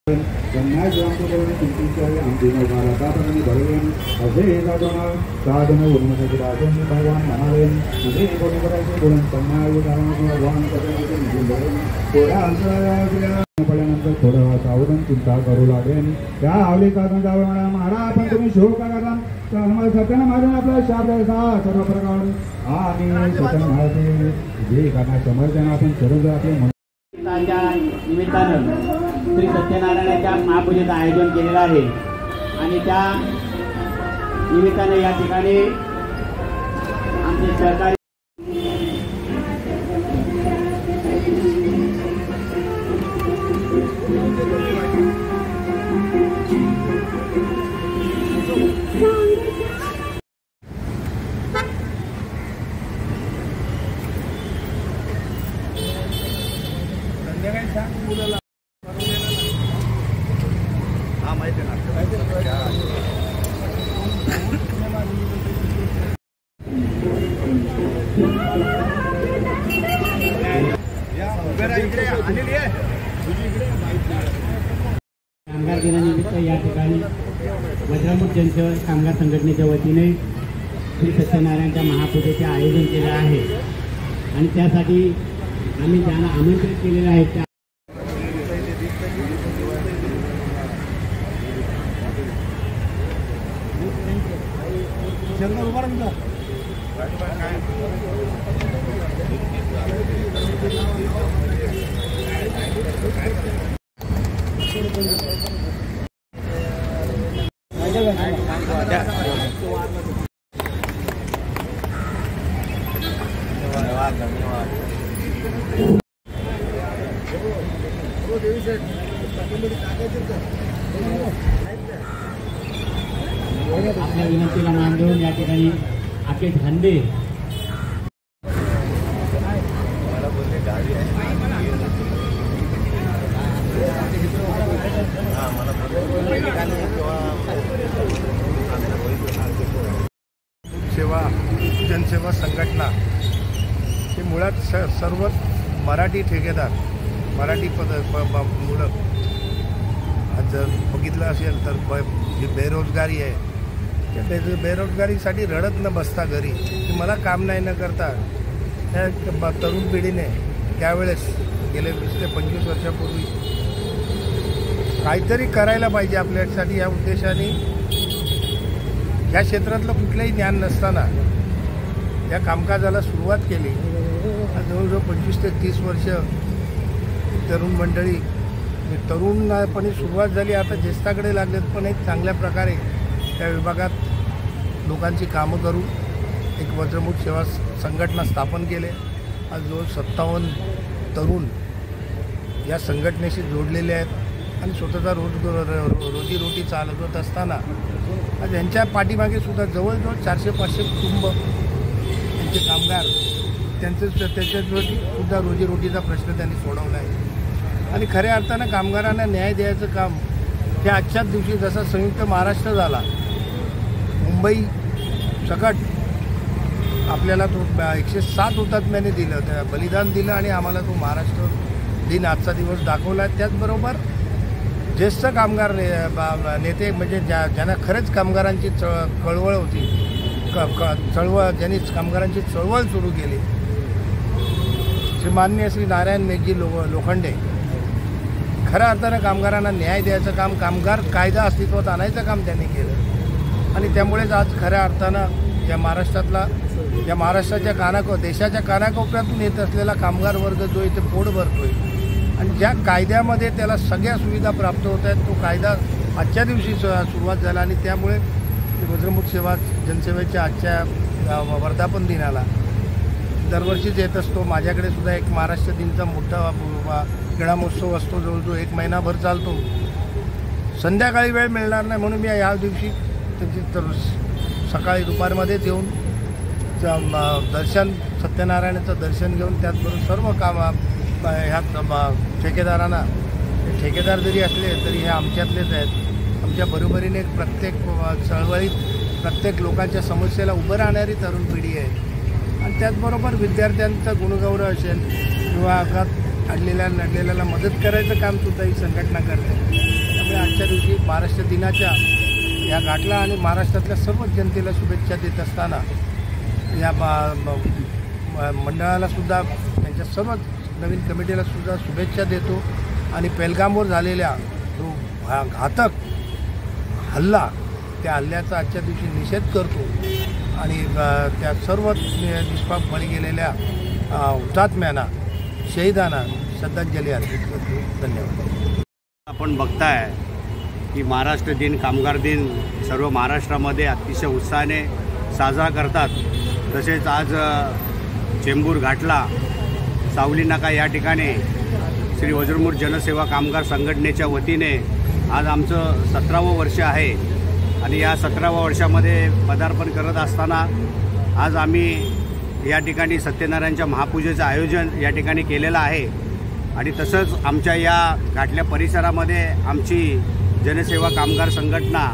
Jangan jangan tinggal ambil negara katakan berikan asyik katakan sahaja rumah sakit asyik Taiwan manarin nanti kalau negara itu bulan tengah utara Taiwan katakan itu bulan Korea saya paling nanti Korea tahunan cinta karuladen ya awli katakan Taiwan harapan तुम्ही शोक करताना आम्हाला सत्यानं मारून आपला शाप द्यायचा सर्व प्रकार आणि सत्यानं मारते जे करणार समर्थन आपण सर्व आपले निमित्तानं श्री सत्यनारायणाच्या महापूजेचं आयोजन केलेलं आहे आणि त्या निमित्ताने या ठिकाणी आमचे सहकारी कामगार दिनानिमित्त या ठिकाणी वज्रमुख जनसेवा कामगार संघटनेच्या वतीने श्री सत्यनारायणच्या महापूजेचे आयोजन केले आहे आणि त्यासाठी आम्ही ज्यांना आमंत्रित केलेले आहे त्या आपल्या विनंतीला मान देऊन या ठिकाणी आके झंडे सेवा जनसेवा संघटना हे मुळात सर्व मराठी ठेकेदार मराठी मुलं आज जर बघितलं असेल तर जी बेरोजगारी आहे त्या बेरोजगारीसाठी रडत न बसता घरी की मला काम नाही न करता त्या तरुण पिढीने त्यावेळेस गेले 20 ते 25 वर्षापूर्वी काहीतरी करायला पाहिजे आपल्यासाठी या उद्देशाने या क्षेत्रातलं कुठलंही ज्ञान नसताना या कामकाजाला सुरुवात केली. जवळजवळ 25 ते 30 वर्ष तरुण मंडळी तरुणपणी सुरुवात झाली. आता ज्येष्ठाकडे लागलेत पण एक चांगल्या प्रकारे त्या विभागात लोकांची कामं करून एक वज्रमुख सेवा संघटना स्थापन केले. आज जवळ 57 तरुण या संघटनेशी जोडलेले आहेत आणि स्वतःचा रोजीरोटी चालवत असताना आज यांच्या पाठीमागे सुद्धा जवळजवळ 400-500 कुटुंब यांचे कामगार त्याच्यासाठी सुद्धा रोजीरोटीचा प्रश्न त्यांनी सोडवला आहे. आणि खऱ्या अर्थानं कामगारांना न्याय द्यायचं काम हे आजच्याच दिवशी जसा संयुक्त महाराष्ट्र झाला मुंबई सकट आपल्याला तो 107 हुतात्म्याने दिलं त्या बलिदान दिलं आणि आम्हाला तो महाराष्ट्र दिन आजचा दिवस दाखवला. त्याचबरोबर ज्येष्ठ कामगार नेते म्हणजे ज्यांना खरंच कामगारांची कळवळ होती चळवळ ज्यांनी कामगारांची चळवळ सुरू केली माननीय श्री नारायण मेघजी लोखंडे खऱ्या अर्थानं कामगारांना न्याय द्यायचं काम कामगार कायदा अस्तित्वात आणायचं काम त्यांनी केलं. आणि त्यामुळेच आज खऱ्या अर्थानं या महाराष्ट्राच्या देशाच्या कानाकोपऱ्यातून येत असलेला कामगार वर्ग जो इथे पोट भरतोय आणि ज्या कायद्यामध्ये त्याला सगळ्या सुविधा प्राप्त होत आहेत तो कायदा आजच्या दिवशी सुरुवात झाला. आणि त्यामुळे वज्रमुख सेवा जनसेवेच्या आजच्या वर्धापन दिनाला दरवर्षीच येत असतो. माझ्याकडे सुद्धा एक महाराष्ट्र दिनचा मोठा क्रीडा महोत्सव असतो. जवळजवळ 1 महिनाभर चालतो. संध्याकाळी वेळ मिळणार नाही म्हणून मी या दिवशी त्यांची तर सकाळी दुपारमध्येच येऊन दर्शन सत्यनारायणाचं दर्शन घेऊन त्याचबरोबर सर्व काम ह्या ठेकेदारांना ठेकेदार जरी असले तरी हे आमच्यातलेच आहेत. आमच्या बरोबरीने प्रत्येक चळवळीत प्रत्येक लोकांच्या समस्येला उभं राहणारी तरुण पिढी आहे. आणि त्याचबरोबर विद्यार्थ्यांचा गुणगौरव असेल किंवा नडलेल्याला मदत करायचं काम सुद्धा ही संघटना करते। त्यामुळे आजच्या दिवशी महाराष्ट्र दिनाच्या या घाटला आणि महाराष्ट्रातल्या सर्व जनतेला शुभेच्छा देत असताना या मंडळाला सुद्धा त्यांच्या सर्व नवीन कमिटीला सुद्धा शुभेच्छा देतो आणि पेहलगामवर झालेल्या जो घातक हल्ला त्या हल्ल्याचा आजच्या दिवशी निषेध करतो आणि त्या सर्व निष्पाप बळी गेलेल्या हुतात्म्यांना शहीदांना श्रद्धांजली अर्पित करतो। धन्यवाद। आपण बघताय की महाराष्ट्र दिन कामगार दिन सर्व महाराष्ट्रामध्ये अतिशय उत्साहाने साजरा करतात। तसेच आज चेंबूर घाटला सावली नाका या ठिकाणी श्री वज्रमूठ जनसेवा कामगार संघटनेच्या वतीने आज आमचं 17वं वर्ष आहे आणि या 17व्या वर्षामध्ये पदार्पण करत असताना आज आम्ही या ठिकाणी सत्यनारायणच्या महापूजेचं आयोजन या ठिकाणी केलेलं आहे आणि तसंच आमच्या या घाटल्या परिसरामध्ये आमची जनसेवा कामगार संघटना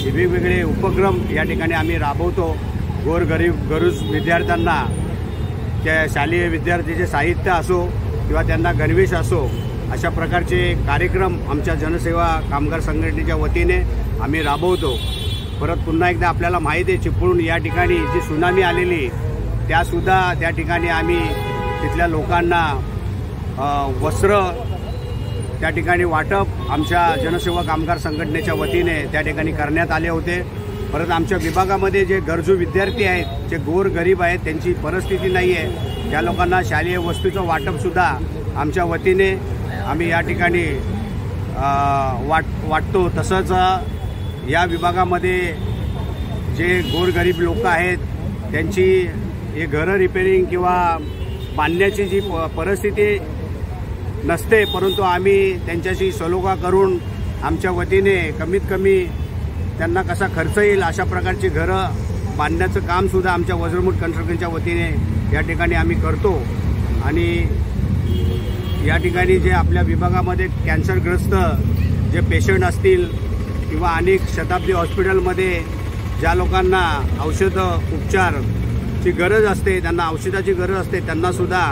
वेगवेगळे उपक्रम या ठिकाणी आम्ही राबवतो। गोरगरीब गरजू विद्यार्थ्यांना त्या शालेय विद्यार्थीचे साहित्य असो किंवा त्यांना गणवेश असो अशा प्रकारचे कार्यक्रम आमच्या जनसेवा कामगार संघटनेच्या वतीने आम्ही राबवतो। परत पुन्हा एकदा आपल्याला माहिती आहे चिपळूण या ठिकाणी जी सुनामी आलेली त्यासुद्धा त्या ठिकाणी आम्ही तिथल्या लोकांना वस्त्र त्या ठिकाणी वाटप आमच्या जनसेवा कामगार संघटनेच्या वतीने त्या ठिकाणी करण्यात आले होते। परत आमच्या विभागामध्ये जे गरजू विद्यार्थी आहेत जे गोरगरीब आहेत त्यांची परिस्थिती नाही आहे त्या लोकांना शालेय वस्तूचं वाटपसुद्धा आमच्या वतीने आम्ही या ठिकाणी वाटतो। तसंच या विभागामध्ये जे गोरगरीब लोक आहेत त्यांची हे घरं रिपेरिंग किंवा बांधण्याची जी परिस्थिती नसते परंतु आम्ही त्यांच्याशी सलोखा करून आमच्या वतीने कमीत कमी त्यांना कसा खर्च येईल अशा प्रकारची घरं बांधण्याचं कामसुद्धा आमच्या वज्रमूठ कन्स्ट्रक्शनच्या वतीने या ठिकाणी आम्ही करतो। आणि या ठिकाणी जे आपल्या विभागामध्ये कॅन्सरग्रस्त जे पेशंट असतील किंवा अनेक शताब्दी हॉस्पिटलमध्ये ज्या लोकांना औषध उपचारची गरज असते त्यांना औषधाची गरज असते त्यांनासुद्धा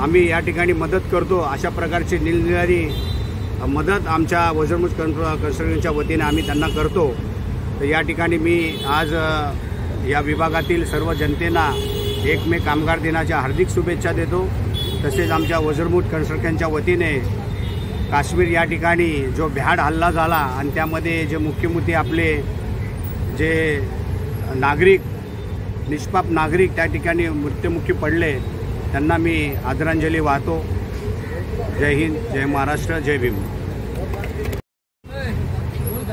आम्ही या ठिकाणी मदत करतो। अशा प्रकारची निरनिराळी मदत आमच्या वज्रमूठ कन्स्ट्रक्शनच्या वतीने आम्ही त्यांना करतो। तर या ठिकाणी मी आज या विभागातील सर्व जनतेला 1 मे कामगार दिनाच्या हार्दिक शुभेच्छा देतो। तसेच आमच्या वज्रमूठ कन्स्ट्रक्शनच्या वतीने काश्मीर या ठिकाणी जो भ्याड हल्ला झाला आणि त्यामध्ये जे मुख्य आपले जे नागरिक निष्पाप नागरिक त्या ठिकाणी मृत्युमुखी पडले त्यांना मी आदरांजली वाहतो। जय हिंद, जय महाराष्ट्र, जय भीम।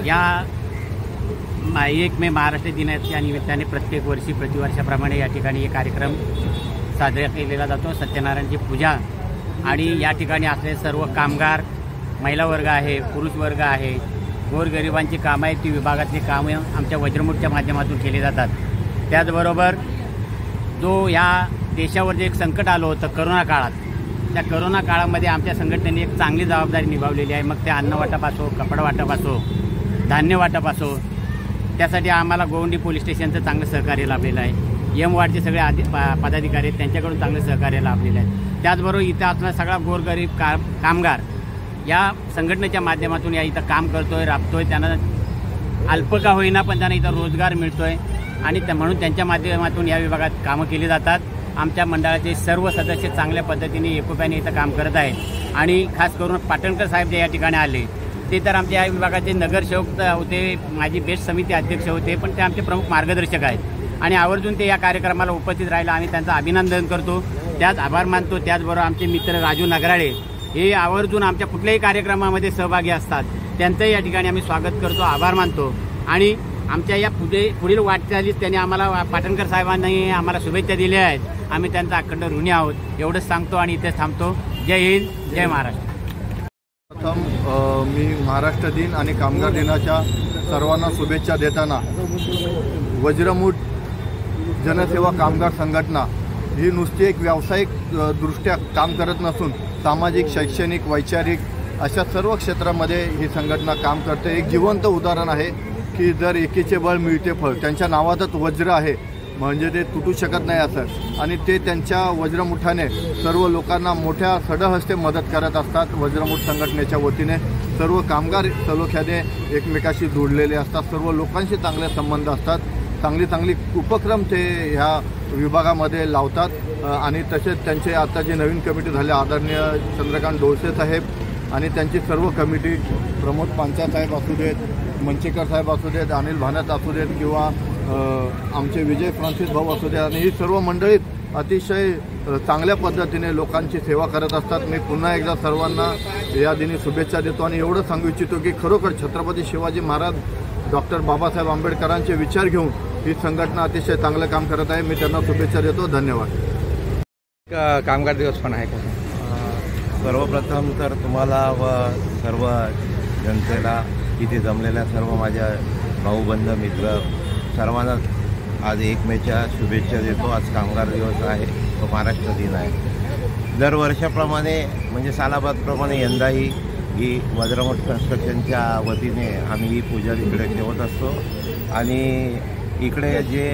या 1 मे महाराष्ट्र दिनाच्या निमित्ताने प्रत्येक वर्षी प्रतिवर्षाप्रमाणे या ठिकाणी हे कार्यक्रम साजरा केलेला जातो। सत्यनारायणची पूजा आणि या ठिकाणी असलेले सर्व कामगार महिला वर्ग आहे पुरुष वर्ग आहे गोरगरिबांची कामं आहेत ती विभागातली कामं आमच्या वज्रमूठच्या माध्यमातून केली जातात। त्याचबरोबर जो या देशावर जे एक संकट आलं होतं करोना काळात त्या करोना काळामध्ये आमच्या संघटनेने एक चांगली जबाबदारी निभावलेली आहे। मग ते अन्न वाटप असो कपडा वाटप असो धान्य वाटप असो त्यासाठी आम्हाला गोवंडी पोलीस स्टेशनचं चांगलं सहकार्य लाभलेलं आहे। एम वार्डचे सगळे पदाधिकारी आहेत त्यांच्याकडून चांगलं सहकार्य लाभलेलं आहे। त्याचबरोबर इथं असणारा सगळा गोरगरीब कामगार या संघटनेच्या माध्यमातून या इथं काम करतोय राबतोय त्यांना अल्प का होईना पण त्यांना इथं रोजगार मिळतोय आणि म्हणून त्यांच्या माध्यमातून या विभागात कामं केली जातात। आमच्या मंडळाचे सर्व सदस्य चांगल्या पद्धतीने एकोप्याने इथं काम करत आहेत आणि खास करून पाटणकर साहेब जे या ठिकाणी आले ते तर आमच्या या विभागाचे नगरसेवक होते माझी बेस्ट समिती अध्यक्ष होते पण ते आमचे प्रमुख मार्गदर्शक आहेत आणि आवर्जून ते या कार्यक्रमाला उपस्थित राहिला आम्ही त्यांचं अभिनंदन करतो त्यात आभार मानतो। त्याचबरोबर आमचे मित्र राजू नगराळे हे आवर्जून आमच्या कुठल्याही कार्यक्रमामध्ये सहभागी असतात त्यांचंही या ठिकाणी आम्ही स्वागत करतो आभार मानतो आणि आमच्या या पुढील वाटचालीस त्यांनी आम्हाला पाटणकर साहेबांनी आम्हाला शुभेच्छा दिल्या आहेत आम्ही त्यांचा अखंड ऋणी आहोत एवढंच सांगतो आणि इथेच थांबतो। जय हिंद जय महाराष्ट्र। प्रथम मी महाराष्ट्र दिन आणि कामगार दिनाच्या सर्वांना शुभेच्छा देताना वज्रमूठ जनसेवा कामगार संघटना ही नुसती एक व्यावसायिक दृष्ट्या काम करत नसून सामाजिक शैक्षणिक वैचारिक अशा सर्व क्षेत्रामध्ये ही संघटना काम करते। एक जिवंत उदाहरण आहे की जर एकीचे बळ मिळते फळ त्यांच्या नावातच वज्र आहे म्हणजे ते तुटू शकत नाही असं, आणि ते त्यांच्या वज्रमुठाने सर्व लोकांना मोठ्या सडहस्ते मदत करत असतात. वज्रमुठ संघटनेच्या वतीने सर्व कामगार सलोख्याने एकमेकाशी जोडलेले असतात, सर्व लोकांशी चांगले संबंध असतात. चांगली उपक्रम ते ह्या विभागामध्ये लावतात आणि तसेच त्यांचे आता जे नवीन कमिटी झाले आदरणीय चंद्रकांत डोळसे साहेब आणि त्यांची सर्व कमिटी, प्रमोद पांचा साहेब असू देत, मंचेकर साहेब असू देत, अनिल भानत असू देत किंवा आमचे विजय फ्रान्सिस भाऊ असू देत, आणि ही सर्व मंडळीत अतिशय चांगल्या पद्धतीने लोकांची सेवा करत असतात. मी पुन्हा एकदा सर्वांना या दिनी शुभेच्छा देतो आणि एवढं सांगू इच्छितो की खरोखर छत्रपती शिवाजी महाराज डॉक्टर बाबासाहेब आंबेडकरांचे विचार घेऊन ही संघटना अतिशय चांगलं काम करत आहे. मी त्यांना शुभेच्छा देतो. धन्यवाद. कामगार दिवस पण आहे का? सर्वप्रथम तर तुम्हाला व सर्व जनतेला इथे जमलेल्या सर्व माझ्या भाऊबंध मित्र सर्वांना आज 1 मेच्या शुभेच्छा देतो. आज कामगार दिवस आहे व महाराष्ट्र दिन आहे. दरवर्षाप्रमाणे म्हणजे सालाबादप्रमाणे यंदाही ही वज्रमुठ कन्स्ट्रक्शनच्या वतीने आम्ही ही पूजा इकडे ठेवत असतो आणि इकडे जे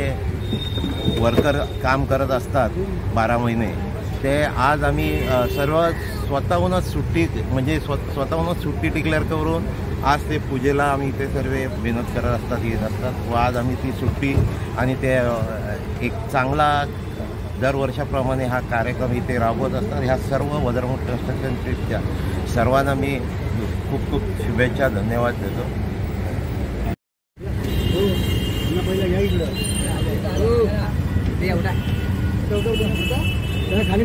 वर्कर काम करत असतात 12 महिने ते आज आम्ही सर्व स्वतःहूनच सुट्टी म्हणजे स्वतःहूनच सुट्टी डिक्लेअर करून आज ते पूजेला आम्ही इथे सर्व मेहनत करत असतात, येत असतात व आज आम्ही ती सुट्टी आणि ते एक चांगला दरवर्षाप्रमाणे हा कार्यक्रम इथे राबवत असतात. ह्या सर्व वज्रमुठ कन्स्ट्रक्शन ट्रीपच्या सर्वांना मी खूप खूप शुभेच्छा, धन्यवाद देतो. खाली